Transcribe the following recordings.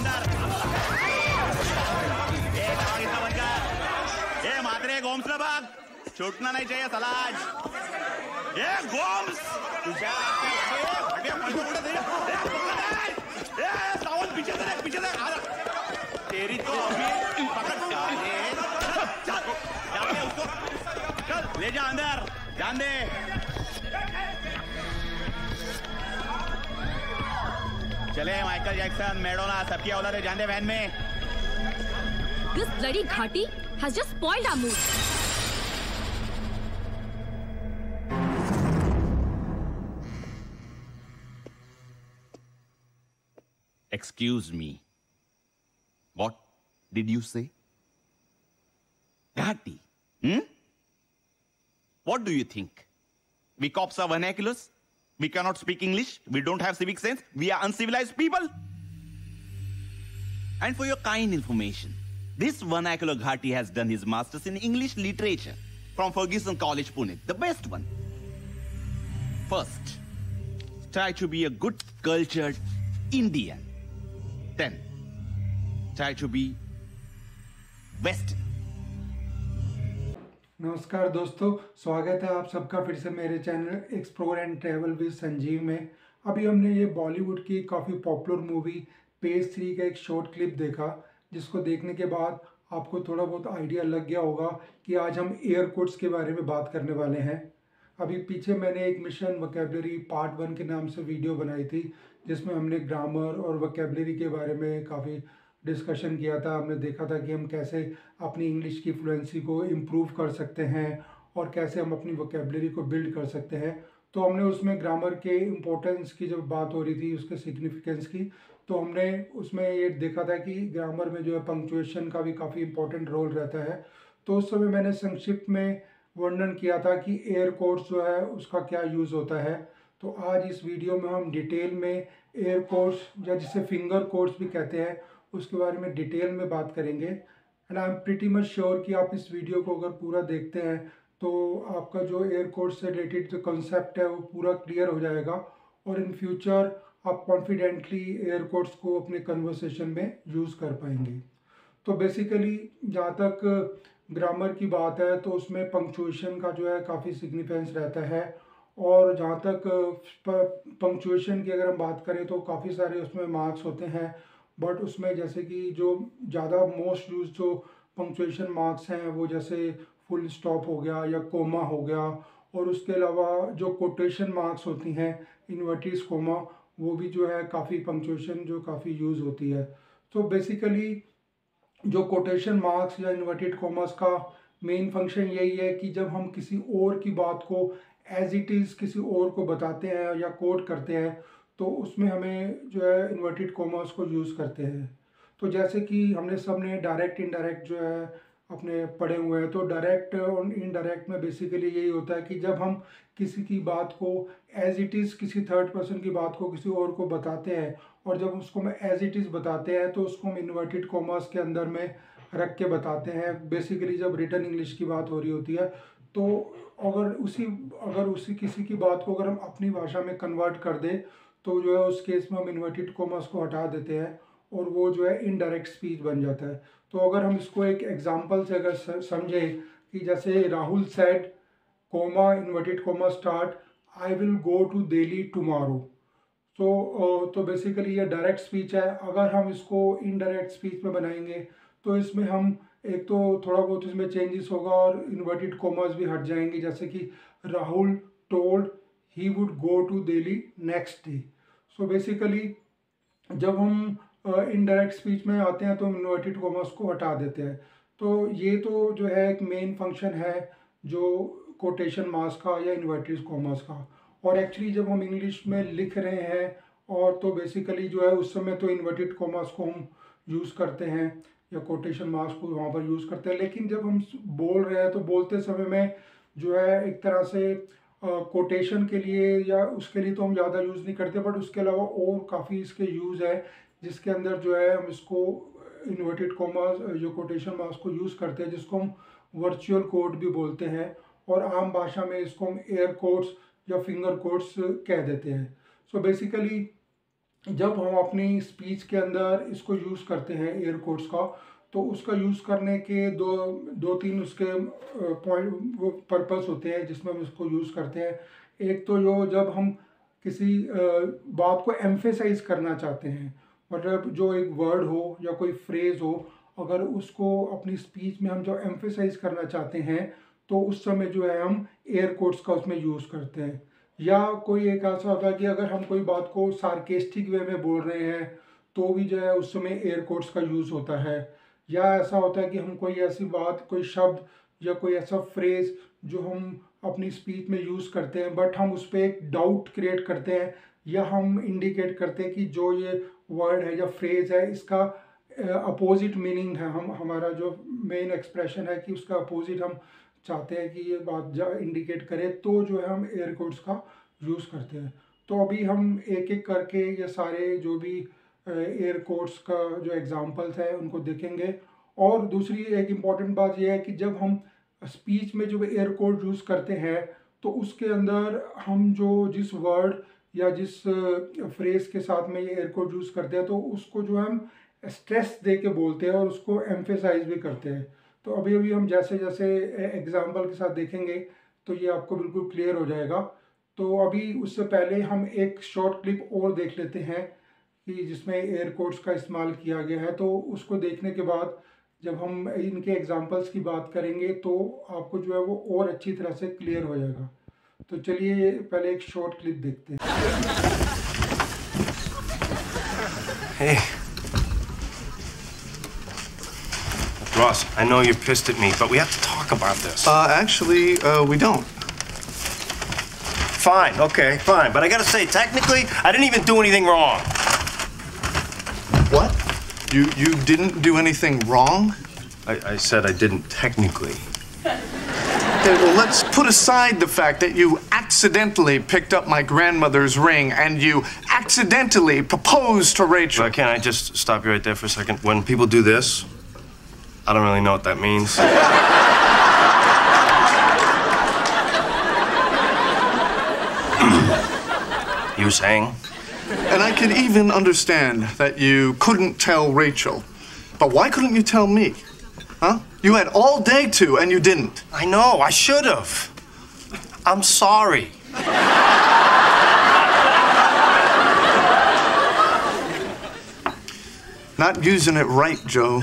अंदर। इतना बनकर ये मात्रे गोम्स ला भाग, छूटना नहीं चाहिए सलाज। ये गोम्स साउंड पीछे से तेरी तो अभी पकड़ उसको, चल ले जा अंदर, जान दे। चले माइकल जैक्सन, मैडोना, सबकी औलाद है, जान दे वैन में। This bloody घाटी has just spoiled our mood. Excuse me. What did you say? Ghati. What do you think? We cops are vernaculars? We cannot speak English? We don't have civic sense? We are uncivilized people? And for your kind information, this vernacular Ghati has done his masters in English literature from Ferguson College, Pune, the best one. First, try to be a good cultured Indian. Then, try to be Western. नमस्कार दोस्तों, स्वागत है आप सबका फिर से मेरे channel explore and travel with Sanjeev में। अभी हमने ये बॉलीवुड की काफ़ी पॉपुलर मूवी पेज 3 का एक शॉर्ट क्लिप देखा, जिसको देखने के बाद आपको थोड़ा बहुत आइडिया लग गया होगा कि आज हम एयर कोड्स के बारे में बात करने वाले हैं। अभी पीछे मैंने एक मिशन वोकैबुलरी पार्ट 1 के नाम से वीडियो बनाई थी, जिसमें हमने ग्रामर और वोकैबुलरी के बारे में काफ़ी डिस्कशन किया था। हमने देखा था कि हम कैसे अपनी इंग्लिश की फ्लुएंसी को इम्प्रूव कर सकते हैं और कैसे हम अपनी वोकैबुलरी को बिल्ड कर सकते हैं। तो हमने उसमें ग्रामर के इम्पोर्टेंस की जब बात हो रही थी, उसके सिग्निफिकेंस की, तो हमने उसमें ये देखा था कि ग्रामर में जो है पंक्चुएशन का भी काफ़ी इम्पोर्टेंट रोल रहता है। तो उस समय मैंने संक्षिप्त में वर्णन किया था कि एयर कोड्स जो है उसका क्या यूज़ होता है। तो आज इस वीडियो में हम डिटेल में एयर कोड्स या जिसे फिंगर कोड्स भी कहते हैं उसके बारे में डिटेल में बात करेंगे। And I am pretty much sure कि आप इस वीडियो को अगर पूरा देखते हैं तो आपका जो एयर कोड्स से रिलेटेड जो कंसेप्ट है वो पूरा क्लियर हो जाएगा और इन फ्यूचर आप कॉन्फिडेंटली एयर कोड्स को अपने कन्वर्सेशन में यूज़ कर पाएंगे। तो बेसिकली जहाँ तक ग्रामर की बात है तो उसमें पंक्चुएशन का जो है काफ़ी सिग्निफिकेंस रहता है। और जहाँ तक पंक्चुएशन की अगर हम बात करें तो काफ़ी सारे उसमें मार्क्स होते हैं, बट उसमें जैसे कि जो ज़्यादा मोस्ट यूज जो पंक्चुएशन मार्क्स हैं वो जैसे फुल स्टॉप हो गया या कोमा हो गया, और उसके अलावा जो कोटेशन मार्क्स होती हैं इन्वर्टेड कोमा, वो भी जो है काफ़ी पंक्चुएशन जो काफ़ी यूज़ होती है। तो बेसिकली जो कोटेशन मार्क्स या इन्वर्टेड कोमास का मेन फंक्शन यही है कि जब हम किसी और की बात को एज इट इज़ किसी और को बताते हैं या कोट करते हैं तो उसमें हमें जो है इन्वर्टेड कोमास को यूज़ करते हैं। तो जैसे कि हमने सबने डायरेक्ट इनडायरेक्ट जो है अपने पढ़े हुए हैं, तो डायरेक्ट और इनडायरेक्ट में बेसिकली यही होता है कि जब हम किसी की बात को एज इट इज़ किसी थर्ड पर्सन की बात को किसी और को बताते हैं और जब उसको हम एज इट इज़ बताते हैं तो उसको हम इन्वर्टेड कोमास के अंदर में रख के बताते हैं। बेसिकली जब रिटन इंग्लिश की बात हो रही होती है तो अगर उसी किसी की बात को अगर हम अपनी भाषा में कन्वर्ट कर दें तो जो है उस केस में हम इन्वर्टेड कोमास को हटा देते हैं और वो जो है इनडायरेक्ट स्पीच बन जाता है। तो अगर हम इसको एक एग्जांपल से अगर समझें कि जैसे Rahul said comma inverted comma start I will go to Delhi tomorrow. तो बेसिकली ये डायरेक्ट स्पीच है। अगर हम इसको इनडायरेक्ट स्पीच में बनाएंगे तो इसमें हम एक तो थोड़ा बहुत इसमें चेंजेस होगा और इन्वर्टेड कोमास भी हट जाएंगे, जैसे कि Rahul told he would go to Delhi next day. So basically जब हम इनडायरेक्ट स्पीच में आते हैं तो हम इन्वर्टेड कोमास को हटा देते हैं। तो ये तो जो है एक मेन फंक्शन है जो कोटेशन मार्क्स का या इन्वर्टेड कोमास का। और एक्चुअली जब हम इंग्लिश में लिख रहे हैं और तो बेसिकली जो है उस समय तो इन्वर्टेड कोमास को हम यूज़ करते हैं या कोटेशन मार्क्स को वहाँ पर यूज़ करते हैं, लेकिन जब हम बोल रहे हैं तो बोलते समय में जो है एक तरह से कोटेशन के लिए या उसके लिए तो हम ज़्यादा यूज़ नहीं करते, बट उसके अलावा और काफ़ी इसके यूज़ है जिसके अंदर जो है हम इसको इन्वर्टेड कोमास जो कोटेशन मार्क्स को यूज़ करते हैं, जिसको हम वर्चुअल कोड भी बोलते हैं और आम भाषा में इसको हम एयर कोड्स या फिंगर कोड्स कह देते हैं। सो बेसिकली जब हम अपनी स्पीच के अंदर इसको यूज़ करते हैं एयर कोड्स का, तो उसका यूज़ करने के दो तीन उसके पॉइंट वो पर्पस होते हैं जिसमें हम इसको यूज़ करते हैं। एक तो जो जब हम किसी बात को एम्फेसाइज करना चाहते हैं, मतलब जो एक वर्ड हो या कोई फ्रेज़ हो, अगर उसको अपनी स्पीच में हम जो एम्फेसाइज करना चाहते हैं तो उस समय जो है हम एयर कोड्स का उसमें यूज़ करते हैं। या कोई एक ऐसा होता है कि अगर हम कोई बात को सार्केस्टिक वे में बोल रहे हैं तो भी जो है उस समय एयर कोड्स का यूज़ होता है। या ऐसा होता है कि हम कोई ऐसी बात, कोई शब्द या कोई ऐसा फ्रेज़ जो हम अपनी स्पीच में यूज़ करते हैं बट हम उस पर एक डाउट क्रिएट करते हैं, या हम इंडिकेट करते हैं कि जो ये वर्ड है या फ्रेज़ है इसका अपोजिट मीनिंग है, हम हमारा जो मेन एक्सप्रेशन है कि उसका अपोजिट हम चाहते हैं कि ये बात इंडिकेट करे, तो जो है हम एयर कोड्स का यूज़ करते हैं। तो अभी हम एक एक करके ये सारे जो भी एयर कोड्स का जो एग्जांपल्स है उनको देखेंगे। और दूसरी एक इम्पॉर्टेंट बात यह है कि जब हम स्पीच में जो एयर कोड यूज़ करते हैं तो उसके अंदर हम जो जिस वर्ड या जिस फ्रेज के साथ में ये एयर कोड यूज़ करते हैं तो उसको जो हम स्ट्रेस दे के बोलते हैं और उसको एम्फेसाइज भी करते हैं। तो अभी अभी हम जैसे जैसे एग्जाम्पल के साथ देखेंगे तो ये आपको बिल्कुल क्लियर हो जाएगा। तो अभी उससे पहले हम एक शॉर्ट क्लिप और देख लेते हैं कि जिसमें एयर कोड्स का इस्तेमाल किया गया है। तो उसको देखने के बाद जब हम इनके एग्जांपल्स की बात करेंगे तो आपको जो है वो और अच्छी तरह से क्लियर हो जाएगा। तो चलिए पहले एक शॉर्ट क्लिप देखते हैं। Hey. Ross, I know you're pissed at me, but we have to talk about this. Actually, we don't. Fine, okay, fine. But I gotta say, technically, I didn't even do anything wrong. What? You didn't do anything wrong? I said I didn't technically. Okay, well, let's put aside the fact that you accidentally picked up my grandmother's ring and you accidentally proposed to Rachel. But can't I just stop you right there for a second? When people do this, I don't really know what that means. You were saying? And I can even understand that you couldn't tell Rachel. But why couldn't you tell me? Huh? You had all day to, and you didn't. I know, I should have. I'm sorry. Not using it right, Joe.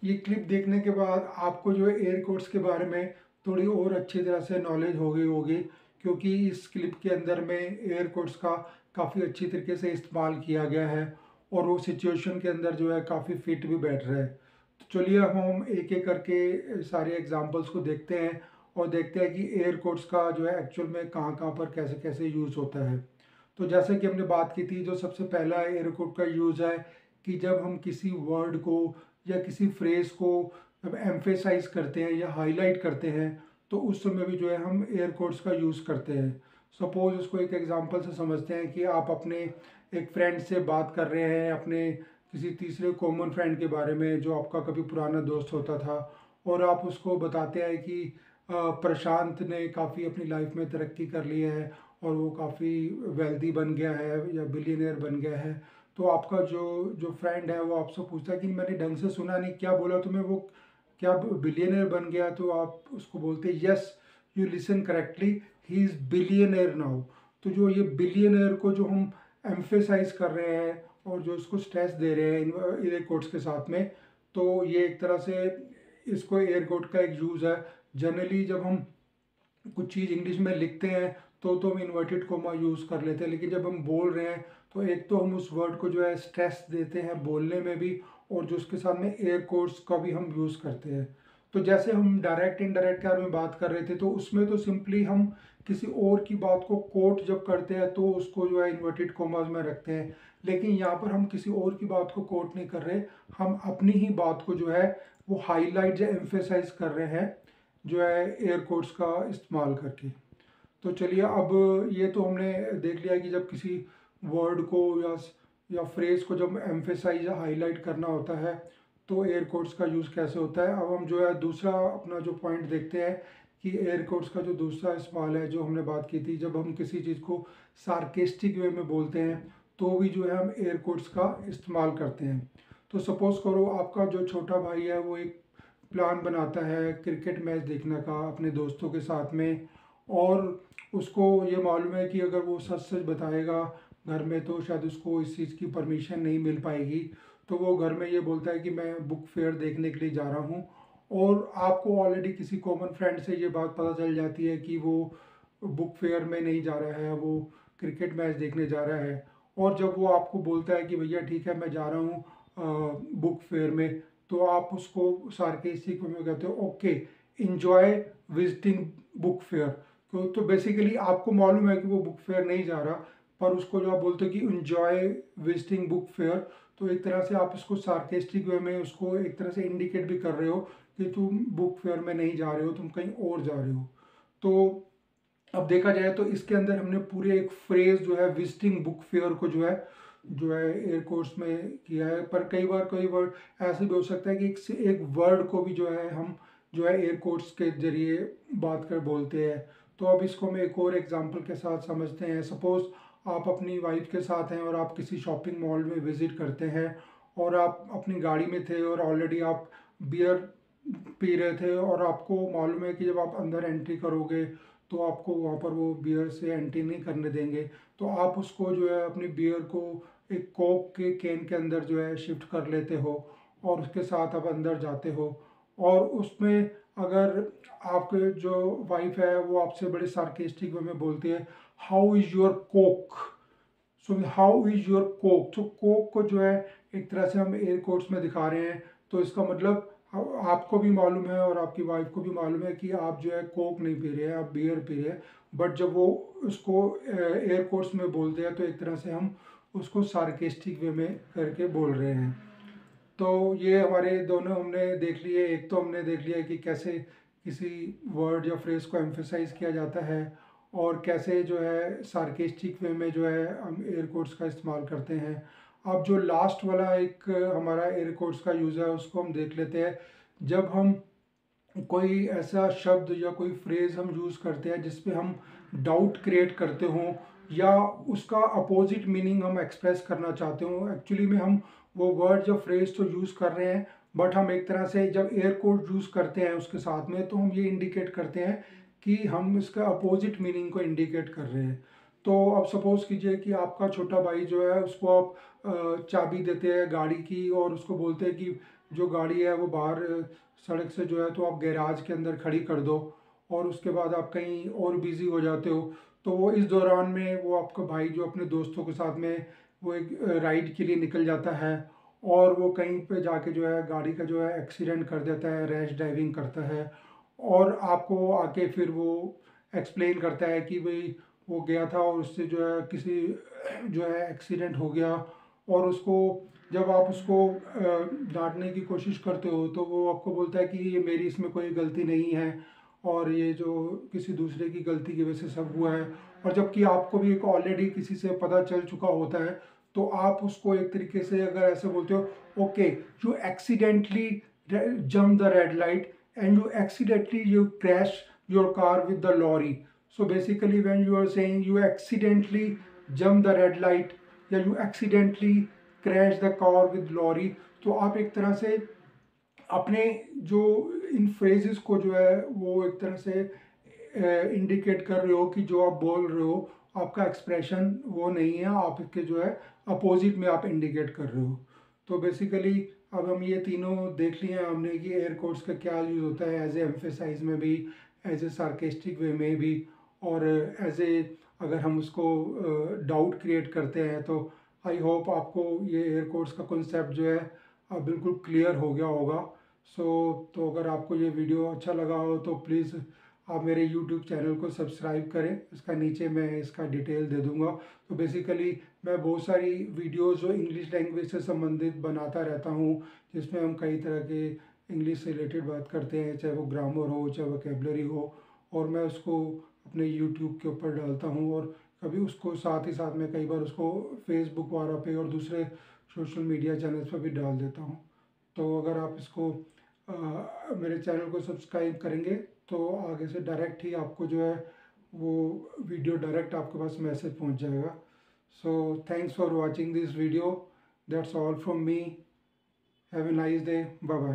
ये clip देखने के बाद आपको जो है air codes के बारे में थोड़ी और अच्छी तरह से नॉलेज हो गई होगी, क्योंकि इस क्लिप के अंदर में एयर कोड्स का काफ़ी अच्छी तरीके से इस्तेमाल किया गया है और वो सिचुएशन के अंदर जो है काफ़ी फिट भी बैठ रहा है। तो चलिए हम एक एक करके सारे एग्जांपल्स को देखते हैं और देखते हैं कि एयर कोड्स का जो है एक्चुअल में कहाँ कहाँ पर कैसे कैसे यूज़ होता है। तो जैसे कि हमने बात की थी, जो सबसे पहला एयर कोड का यूज़ है कि जब हम किसी वर्ड को या किसी फ्रेज़ को एम्फेसाइज करते हैं या हाईलाइट करते हैं तो उस समय भी जो है हम एयर कोड्स का यूज़ करते हैं। सपोज़ उसको एक एग्जांपल से समझते हैं कि आप अपने एक फ्रेंड से बात कर रहे हैं, अपने किसी तीसरे कॉमन फ्रेंड के बारे में जो आपका कभी पुराना दोस्त होता था, और आप उसको बताते हैं कि प्रशांत ने काफ़ी अपनी लाइफ में तरक्की कर ली है और वो काफ़ी वेल्दी बन गया है या बिलियनियर बन गया है। तो आपका जो फ्रेंड है वो आपसे पूछता है कि मैंने ढंग से सुना नहीं, क्या बोला तुम्हें, वो क्या बिलियनियर बन गया? तो आप उसको बोलते हैं yes you listen correctly, he is billionaire now. तो जो ये बिलियनियर को जो हम एम्फेसाइज कर रहे हैं और जो उसको स्ट्रेस दे रहे हैं एयर कोड्स के साथ में, तो ये एक तरह से इसको एयर कोड का एक यूज़ है। जनरली जब हम कुछ चीज़ इंग्लिश में लिखते हैं तो हम इन्वर्टेड कोमा यूज़ कर लेते हैं, लेकिन जब हम बोल रहे हैं तो एक तो हम उस वर्ड को जो है स्ट्रेस देते हैं बोलने में भी, और जो उसके साथ में एयर कोड्स का भी हम यूज़ करते हैं। तो जैसे हम डायरेक्ट इनडायरेक्ट के बारे में बात कर रहे थे, तो उसमें तो सिंपली हम किसी और की बात को कोट जब करते हैं तो उसको जो है इन्वर्टेड कोमास में रखते हैं, लेकिन यहाँ पर हम किसी और की बात को कोट नहीं कर रहे, हम अपनी ही बात को जो है वो हाईलाइट या एम्फेसाइज कर रहे हैं जो है एयर कोड्स का इस्तेमाल करके। तो चलिए अब ये तो हमने देख लिया कि जब किसी वर्ड को या फ्रेज़ को जब एम्फेसाइज या हाईलाइट करना होता है तो एयर कोड्स का यूज़ कैसे होता है। अब हम जो है दूसरा अपना जो पॉइंट देखते हैं कि एयर कोड्स का जो दूसरा इस्तेमाल है, जो हमने बात की थी, जब हम किसी चीज़ को सार्केस्टिक वे में बोलते हैं तो भी जो है हम एयर कोड्स का इस्तेमाल करते हैं। तो सपोज़ करो आपका जो छोटा भाई है वो एक प्लान बनाता है क्रिकेट मैच देखने का अपने दोस्तों के साथ में, और उसको ये मालूम है कि अगर वो सच सच बताएगा घर में तो शायद उसको इस चीज़ की परमिशन नहीं मिल पाएगी। तो वो घर में ये बोलता है कि मैं बुक फेयर देखने के लिए जा रहा हूँ, और आपको ऑलरेडी किसी कॉमन फ्रेंड से ये बात पता चल जाती है कि वो बुक फेयर में नहीं जा रहा है, वो क्रिकेट मैच देखने जा रहा है। और जब वो आपको बोलता है कि भैया ठीक है मैं जा रहा हूँ बुक फेयर में, तो आप उसको सार्केस्टिक में कहते हो okay enjoy visiting book fair. तो बेसिकली आपको मालूम है कि वो बुक फेयर नहीं जा रहा, पर उसको जो आप बोलते हो कि इंजॉय विजिटिंग बुक फेयर, तो एक तरह से आप इसको सार्केस्टिक वे में उसको एक तरह से इंडिकेट भी कर रहे हो कि तुम बुक फेयर में नहीं जा रहे हो, तुम कहीं और जा रहे हो। तो अब देखा जाए तो इसके अंदर हमने पूरे एक फ्रेज जो है विजिटिंग बुक फेयर को जो है एयर कोर्स में किया है। पर कई वर्ड ऐसे भी हो सकता है कि एक वर्ड को भी जो है हम जो है एयर कोर्स के जरिए बात कर बोलते हैं। तो अब इसको हम एक और एग्जांपल के साथ समझते हैं। सपोज़ आप अपनी वाइफ के साथ हैं और आप किसी शॉपिंग मॉल में विज़िट करते हैं, और आप अपनी गाड़ी में थे और ऑलरेडी आप बियर पी रहे थे, और आपको मालूम है कि जब आप अंदर एंट्री करोगे तो आपको वहाँ पर वो बियर से एंट्री नहीं करने देंगे। तो आप उसको जो है अपनी बियर को एक कोक के कैन के अंदर जो है शिफ्ट कर लेते हो, और उसके साथ आप अंदर जाते हो। और उसमें अगर आपके जो वाइफ है वो आपसे बड़े सार्केस्टिक वे में बोलती है how is your Coke, so how is your Coke. तो कोक को जो है एक तरह से हम एयर कोट्स में दिखा रहे हैं। तो इसका मतलब आपको भी मालूम है और आपकी वाइफ को भी मालूम है कि आप जो है कोक नहीं पी रहे हैं, आप बियर पी रहे हैं। बट जब वो उसको एयर कोट्स में बोलते हैं तो एक तरह से हम उसको सार्केस्टिक वे में करके बोल रहे हैं। तो ये हमारे दोनों हमने देख लिए। एक तो हमने देख लिया कि कैसे किसी वर्ड या फ्रेज को एम्फेसाइज किया जाता है, और कैसे जो है सार्केस्टिक वे में जो है हम एयर कोट्स का इस्तेमाल करते हैं। अब जो लास्ट वाला एक हमारा एयर कोट्स का यूज़ है उसको हम देख लेते हैं। जब हम कोई ऐसा शब्द या कोई फ्रेज़ हम यूज़ करते हैं जिस पे हम डाउट क्रिएट करते हों, या उसका अपोजिट मीनिंग हम एक्सप्रेस करना चाहते हो, एक्चुअली में हम वो वर्ड या फ्रेज तो यूज़ कर रहे हैं, बट हम एक तरह से जब एयर कोड यूज़ करते हैं उसके साथ में तो हम ये इंडिकेट करते हैं कि हम इसका अपोजिट मीनिंग को इंडिकेट कर रहे हैं। तो अब सपोज़ कीजिए कि आपका छोटा भाई जो है उसको आप चाबी देते हैं गाड़ी की, और उसको बोलते हैं कि जो गाड़ी है वो बाहर सड़क से जो है तो आप गैराज के अंदर खड़ी कर दो, और उसके बाद आप कहीं और बिज़ी हो जाते हो। तो वो इस दौरान में वो आपका भाई जो अपने दोस्तों के साथ में वो एक राइड के लिए निकल जाता है, और वो कहीं पे जाके जो है गाड़ी का जो है एक्सीडेंट कर देता है, रैश ड्राइविंग करता है, और आपको आके फिर वो एक्सप्लेन करता है कि भाई वो गया था और उससे जो है किसी जो है एक्सीडेंट हो गया। और उसको जब आप उसको डांटने की कोशिश करते हो तो वो आपको बोलता है कि ये मेरी इसमें कोई गलती नहीं है, और ये जो किसी दूसरे की गलती की वजह से सब हुआ है। और जबकि आपको भी एक ऑलरेडी किसी से पता चल चुका होता है, तो आप उसको एक तरीके से अगर ऐसे बोलते हो okay you accidentally jump the red light and you accidentally you crash your car with the lorry. So basically when you are saying you accidentally jump the red light या you accidentally crash the car with lorry, तो आप एक तरह से अपने जो इन phrases को जो है वो एक तरह से इंडिकेट कर रहे हो कि जो आप बोल रहे हो आपका एक्सप्रेशन वो नहीं है, आप इसके जो है अपोजिट में आप इंडिकेट कर रहे हो। तो बेसिकली अब हम ये तीनों देख लिए हैं हमने कि एयर कोड्स का क्या यूज़ होता है एज ए एम्फेसाइज में भी, एज ए सार्केस्टिक वे में भी, और एज ए अगर हम उसको डाउट क्रिएट करते हैं। तो आई होप आपको ये एयर कोड्स का कॉन्सेप्ट जो है अब बिल्कुल क्लियर हो गया होगा। तो अगर आपको ये वीडियो अच्छा लगा हो तो प्लीज़ आप मेरे यूट्यूब चैनल को सब्सक्राइब करें। इसका नीचे मैं इसका डिटेल दे दूंगा। तो बेसिकली मैं बहुत सारी वीडियोस जो इंग्लिश लैंग्वेज से संबंधित बनाता रहता हूँ, जिसमें हम कई तरह के इंग्लिश से रिलेटेड बात करते हैं, चाहे वो ग्रामर हो चाहे वोकैबुलरी हो, और मैं उसको अपने यूट्यूब के ऊपर डालता हूँ। और कभी उसको साथ ही साथ में कई बार उसको फेसबुक वगैरह पे और दूसरे सोशल मीडिया चैनल्स पर भी डाल देता हूँ। तो अगर आप इसको मेरे चैनल को सब्सक्राइब करेंगे तो आगे से डायरेक्ट ही आपको जो है वो वीडियो डायरेक्ट आपके पास मैसेज पहुंच जाएगा। So thanks for watching this video, that's all from me, have a nice day, bye bye.